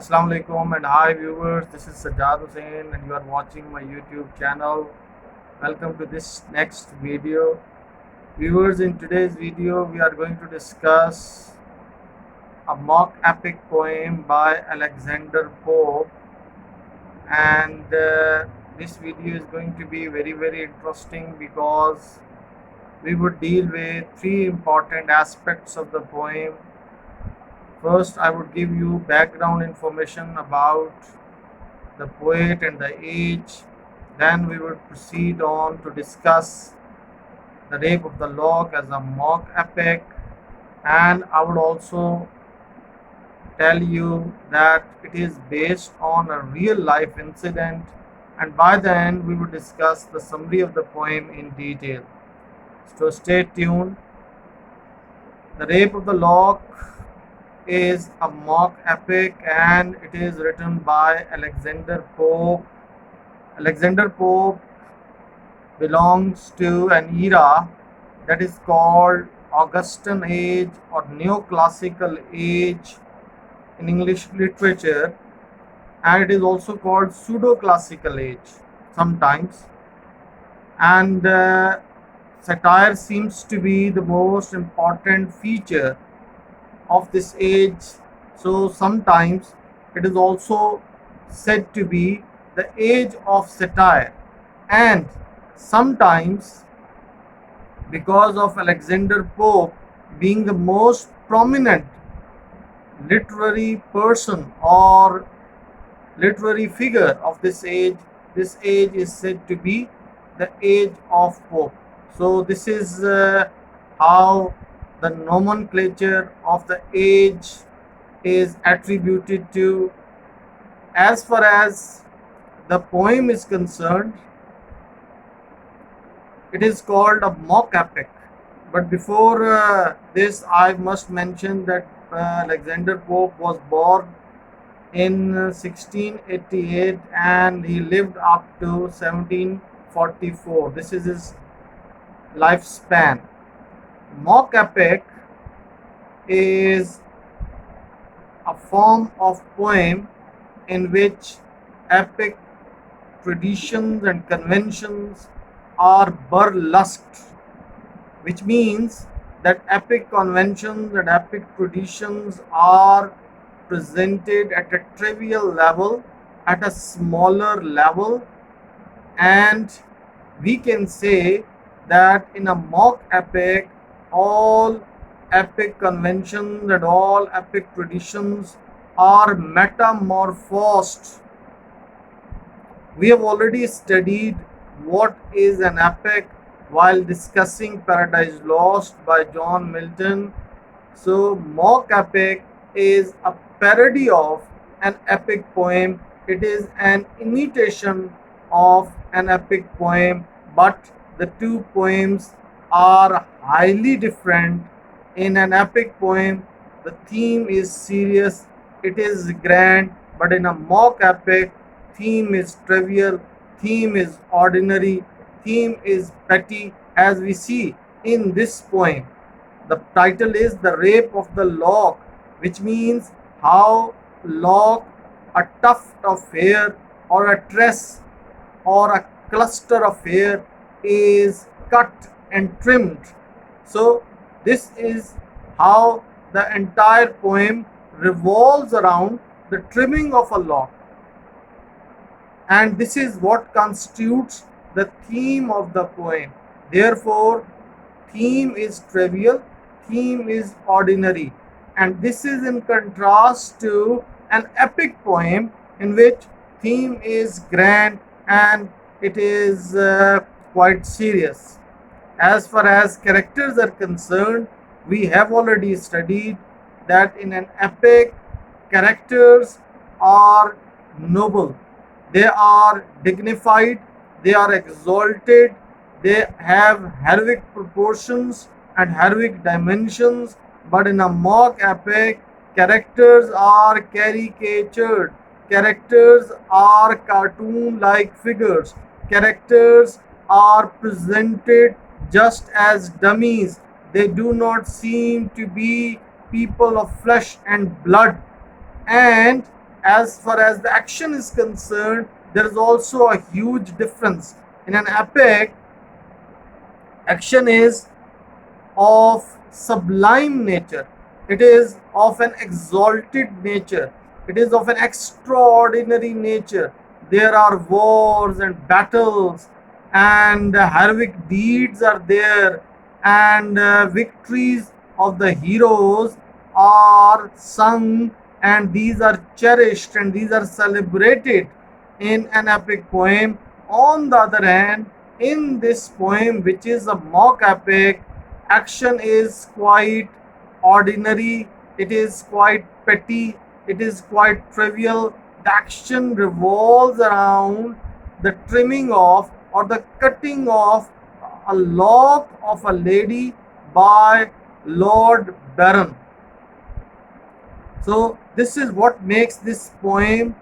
Assalamu alaikum and hi viewers, this is Sajjad Hussain and you are watching my YouTube channel. Welcome to this next video. Viewers, in today's video we are going to discuss a mock epic poem by Alexander Pope, and this video is going to be very interesting because we would deal with three important aspects of the poem. First, I would give you background information about the poet and the age. Then we would proceed on to discuss the Rape of the Lock as a mock epic, and I would also tell you that it is based on a real life incident, and by the end we would discuss the summary of the poem in detail. So stay tuned. The Rape of the Lock is a mock epic and it is written by Alexander Pope. Alexander Pope belongs to an era that is called Augustan age or neoclassical age in English literature, and it is also called pseudo classical age sometimes. And satire seems to be the most important feature of this age. So sometimes it is also said to be the age of satire, and sometimes because of Alexander Pope being the most prominent literary person or literary figure of this age is said to be the age of Pope. So this is how the nomenclature of the age is attributed to. As far as the poem is concerned, it is called a mock epic. But before this, I must mention that Alexander Pope was born in 1688 and he lived up to 1744. This is his lifespan. Mock epic is a form of poem in which epic traditions and conventions are burlesqued, which means that epic conventions and epic traditions are presented at a trivial level, at a smaller level, and we can say that in a mock epic, all epic conventions and all epic traditions are metamorphosed. We have already studied what is an epic while discussing Paradise Lost by John Milton. So, mock epic is a parody of an epic poem. It is an imitation of an epic poem, but the two poems are highly different. In an epic poem, the theme is serious, it is grand, but in a mock epic, theme is trivial, theme is ordinary, theme is petty, as we see in this poem. The title is The Rape of the Lock, which means how lock, a tuft of hair or a tress or a cluster of hair, is cut and trimmed. So this is how the entire poem revolves around the trimming of a lock, and this is what constitutes the theme of the poem. Therefore, theme is trivial, theme is ordinary, and this is in contrast to an epic poem in which theme is grand and it is quite serious. As far as characters are concerned, we have already studied that in an epic, characters are noble, they are dignified, they are exalted, they have heroic proportions and heroic dimensions. But in a mock epic, characters are caricatured, characters are cartoon like figures, characters are presented just as dummies. They do not seem to be people of flesh and blood, and as far as the action is concerned, there is also a huge difference. In an epic, action is of sublime nature, it is of an exalted nature, it is of an extraordinary nature. There are wars and battles, and heroic deeds are there, and victories of the heroes are sung, and these are cherished and these are celebrated in an epic poem. On the other hand, in this poem, which is a mock epic, action is quite ordinary, it is quite petty, it is quite trivial. The action revolves around the trimming off or the cutting off a lock of a lady by Lord Baron. So, this is what makes this poem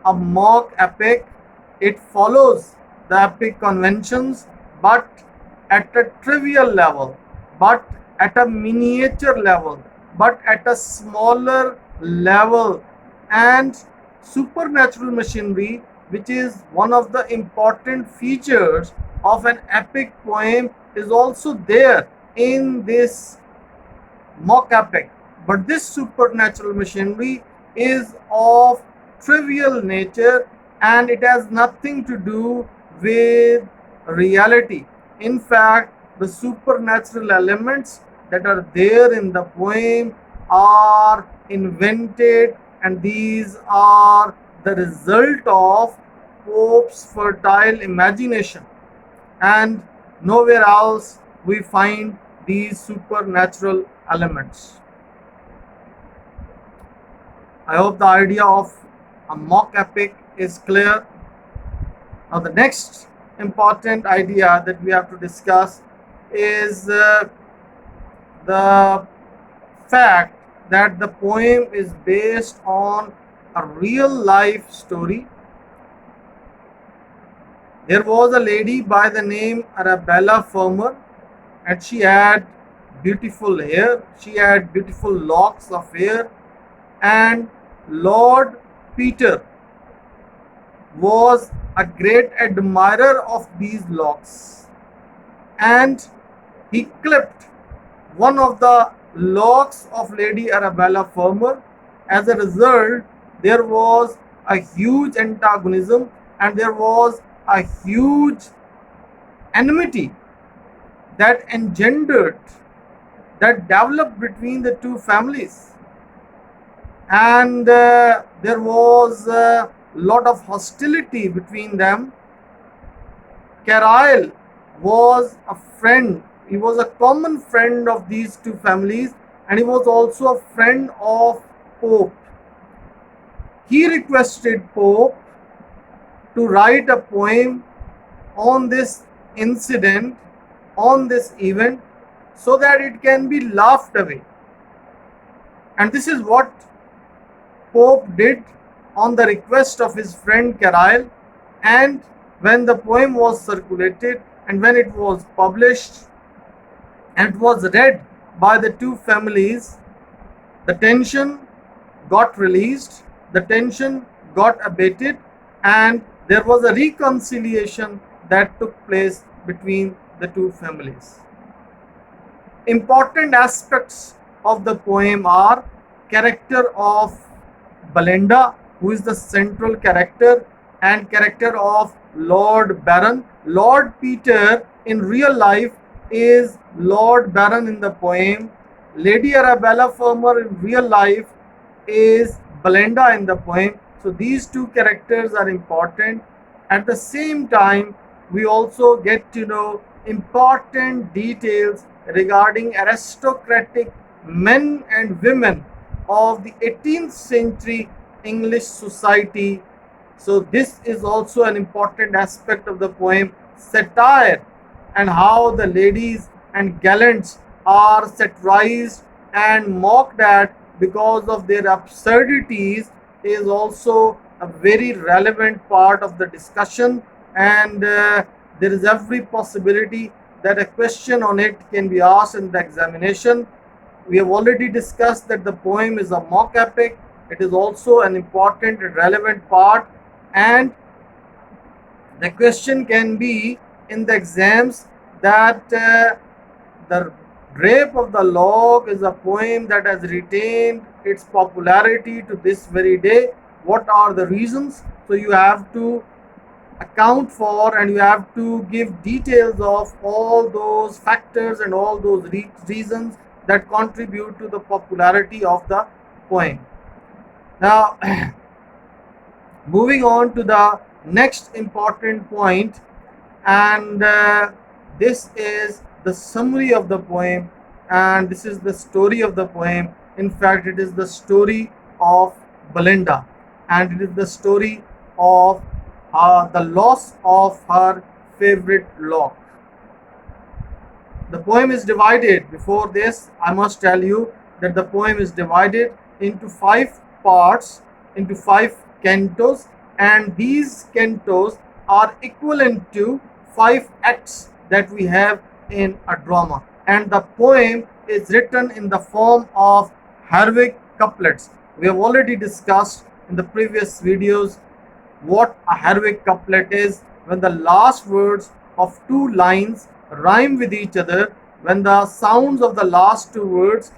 a mock epic. It follows the epic conventions, but at a trivial level, but at a miniature level, but at a smaller level. And supernatural machinery, which is one of the important features of an epic poem, is also there in this mock epic. But this supernatural machinery is of trivial nature, and it has nothing to do with reality. In fact, the supernatural elements that are there in the poem are invented, and these are the result of Pope's fertile imagination, and nowhere else we find these supernatural elements. I hope the idea of a mock epic is clear. Now, the next important idea that we have to discuss is the fact that the poem is based on a real life story. There was a lady by the name Arabella Fermor, and she had beautiful hair, she had beautiful locks of hair, and Lord Peter was a great admirer of these locks, and he clipped one of the locks of Lady Arabella Fermor. As a result, there was a huge antagonism and there was a huge enmity that engendered, that developed between the two families, and there was a lot of hostility between them. Carlyle was a friend, he was a common friend of these two families, and he was also a friend of Pope. He requested Pope to write a poem on this incident, on this event, so that it can be laughed away. And this is what Pope did on the request of his friend Carlyle. And when the poem was circulated and when it was published and was read by the two families, the tension got released, the tension got abated, and there was a reconciliation that took place between the two families. Important aspects of the poem are character of Belinda, who is the central character, and character of Lord Baron. Lord Peter in real life is Lord Baron in the poem. Lady Arabella Fermor in real life is Belinda in the poem. So these two characters are important. At the same time, we also get to know important details regarding aristocratic men and women of the 18th century English society. So this is also an important aspect of the poem. Satire, and how the ladies and gallants are satirized and mocked at because of their absurdities, is also a very relevant part of the discussion, and there is every possibility that a question on it can be asked in the examination. We have already discussed that the poem is a mock epic, It is also an important and relevant part, and the question can be in the exams that the Rape of the Lock is a poem that has retained its popularity to this very day. What are the reasons? So you have to account for, and you have to give details of all those factors and all those reasons that contribute to the popularity of the poem. Now, moving on to the next important point, and this is the summary of the poem, and this is the story of the poem. In fact, it is the story of Belinda, and it is the story of the loss of her favorite lock. The poem is divided. Before this, I must tell you that the poem is divided into five parts, into five cantos, and these cantos are equivalent to five acts that we have in a drama. And the poem is written in the form of heroic couplets. We have already discussed in the previous videos what a heroic couplet is: when the last words of two lines rhyme with each other, when the sounds of the last two words,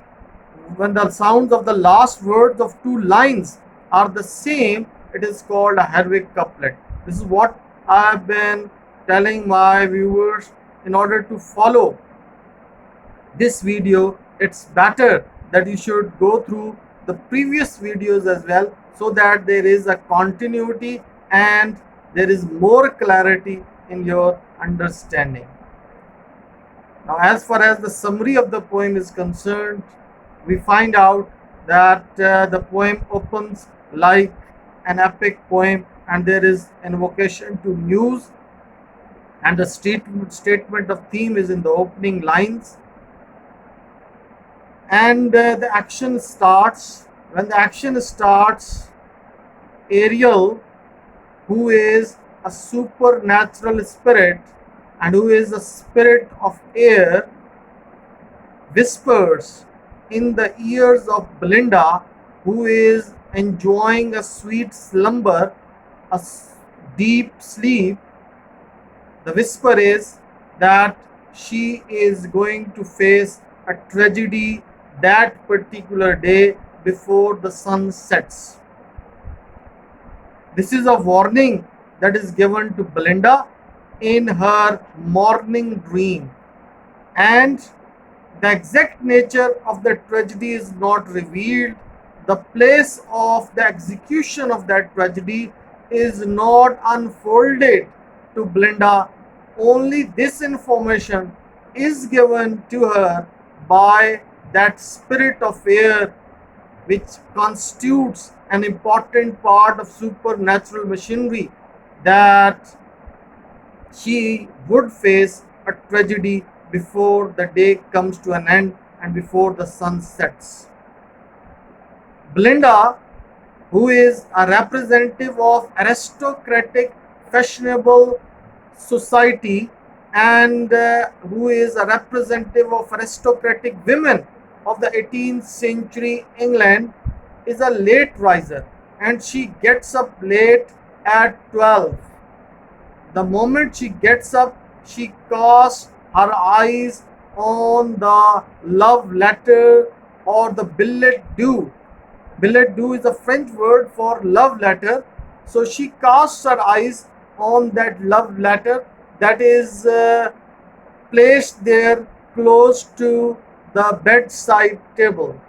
when the sounds of the last words of two lines are the same, it is called a heroic couplet. This is what I have been telling my viewers. In order to follow this video, it's better that you should go through the previous videos as well, so that there is a continuity and there is more clarity in your understanding. Now, as far as the summary of the poem is concerned, we find out that the poem opens like an epic poem, and there is invocation to muse, and the statement of theme is in the opening lines, and the action starts. When the action starts, Ariel, who is a supernatural spirit and who is a spirit of air, whispers in the ears of Belinda, who is enjoying a sweet slumber, a deep sleep. The whisper is that she is going to face a tragedy that particular day before the sun sets. This is a warning that is given to Belinda in her morning dream, and the exact nature of the tragedy is not revealed. The place of the execution of that tragedy is not unfolded to Belinda. Only this information is given to her by that spirit of air, which constitutes an important part of supernatural machinery, that she would face a tragedy before the day comes to an end and before the sun sets. Belinda, who is a representative of aristocratic, fashionable society, and who is a representative of aristocratic women of the 18th century England, is a late riser, and she gets up late at 12. The moment she gets up, she casts her eyes on the love letter or the billet doux. Billet doux is a French word for love letter. So she casts her eyes on that love letter that is placed there close to the bedside table,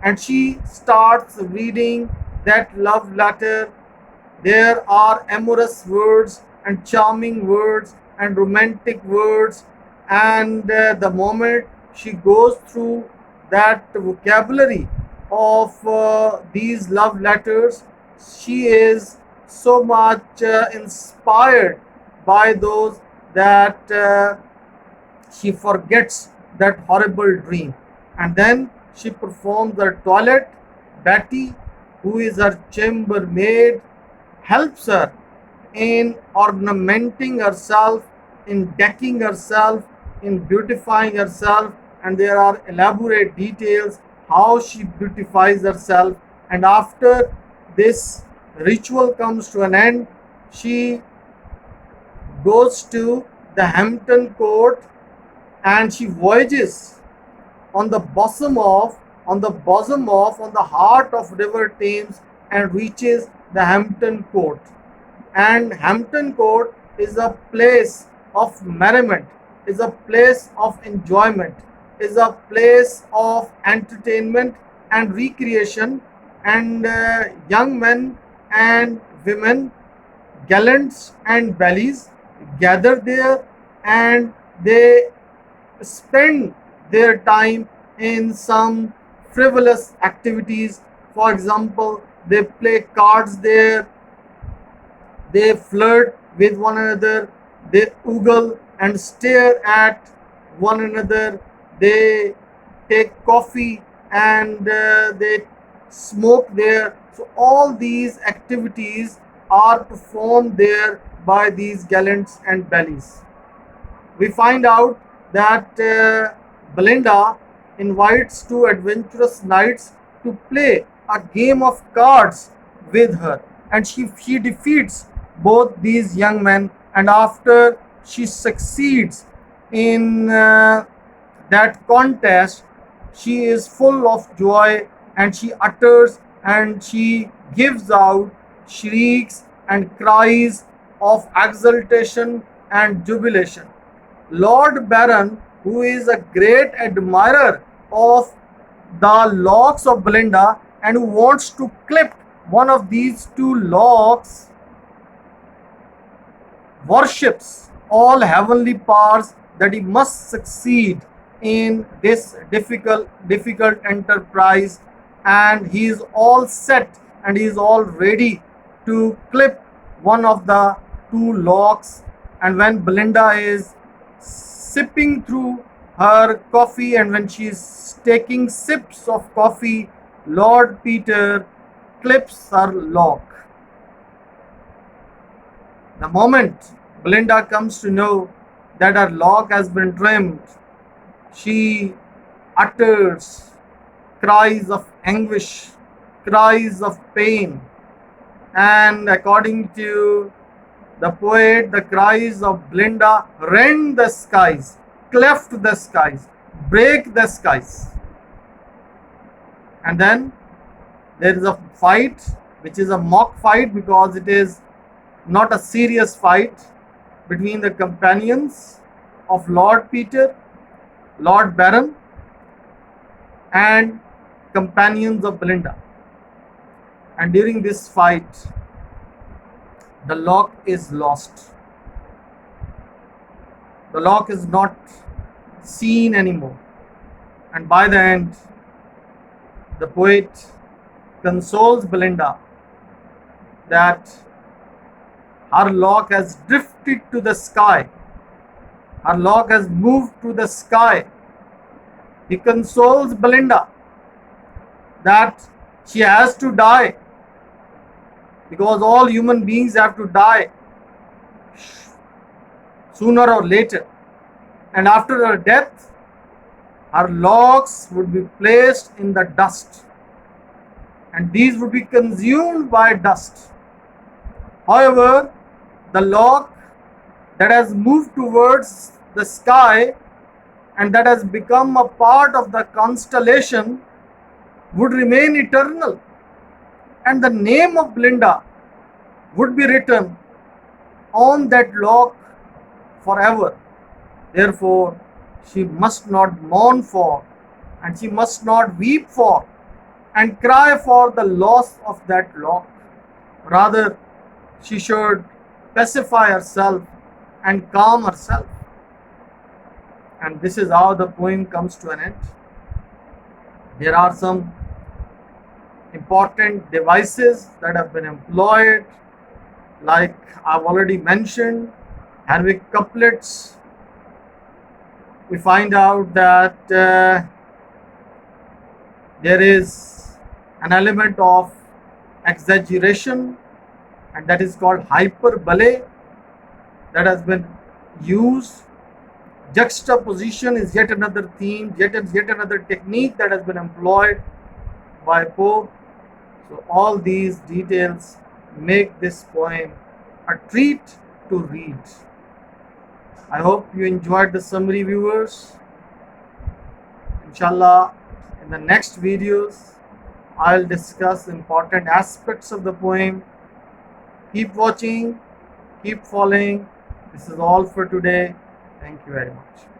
and she starts reading that love letter. There are amorous words and charming words and romantic words, and the moment she goes through that vocabulary of these love letters, she is so much inspired by those that she forgets that horrible dream, and then she performs her toilet. Betty, who is her chambermaid, helps her in ornamenting herself, in decking herself, in beautifying herself, and there are elaborate details how she beautifies herself, and after this ritual comes to an end, she goes to the Hampton Court and she voyages on the bosom of on the heart of river Thames and reaches the Hampton Court. And Hampton Court is a place of merriment, is a place of enjoyment, is a place of entertainment and recreation, and young men and women, gallants and bellies gather there, and they spend their time in some frivolous activities. For example, they play cards there, they flirt with one another, they ogle and stare at one another, they take coffee and they smoke there. So, all these activities are performed there by these gallants and bellies. We find out that Belinda invites two adventurous knights to play a game of cards with her, and she defeats both these young men. And after she succeeds in that contest, she is full of joy and she utters and she gives out shrieks and cries of exultation and jubilation. Lord Baron, who is a great admirer of the locks of Belinda and who wants to clip one of these two locks, worships all heavenly powers that he must succeed in this difficult enterprise, and he is all set and he is all ready to clip one of the two locks. And when Belinda is sipping through her coffee and when she is taking sips of coffee, Lord Peter clips her lock. The moment Belinda comes to know that her lock has been trimmed, she utters cries of anguish, cries of pain, and according to the poet, the cries of Belinda rend the skies, cleft the skies, break the skies. And then there is a fight, which is a mock fight because it is not a serious fight between the companions of Lord Peter, Lord Baron, and companions of Belinda. And during this fight, the lock is lost. The lock is not seen anymore. And by the end, the poet consoles Belinda that her lock has drifted to the sky. Her lock has moved to the sky. He consoles Belinda that she has to die because all human beings have to die sooner or later. And after her death, her locks would be placed in the dust and these would be consumed by dust. However, the lock that has moved towards the sky and that has become a part of the constellation would remain eternal, and the name of Belinda would be written on that lock forever. Therefore, she must not mourn for, and she must not weep for, and cry for the loss of that lock. Rather, she should pacify herself and calm herself. And this is how the poem comes to an end. There are some important devices that have been employed, like I've already mentioned, Harvick couplets. We find out that there is an element of exaggeration, and that is called hyperbole, that has been used. Juxtaposition is yet another theme, yet another technique that has been employed by Pope. So all these details make this poem a treat to read. I hope you enjoyed the summary, viewers. Inshallah, in the next videos, I'll discuss important aspects of the poem. Keep watching, keep following. This is all for today. Thank you very much.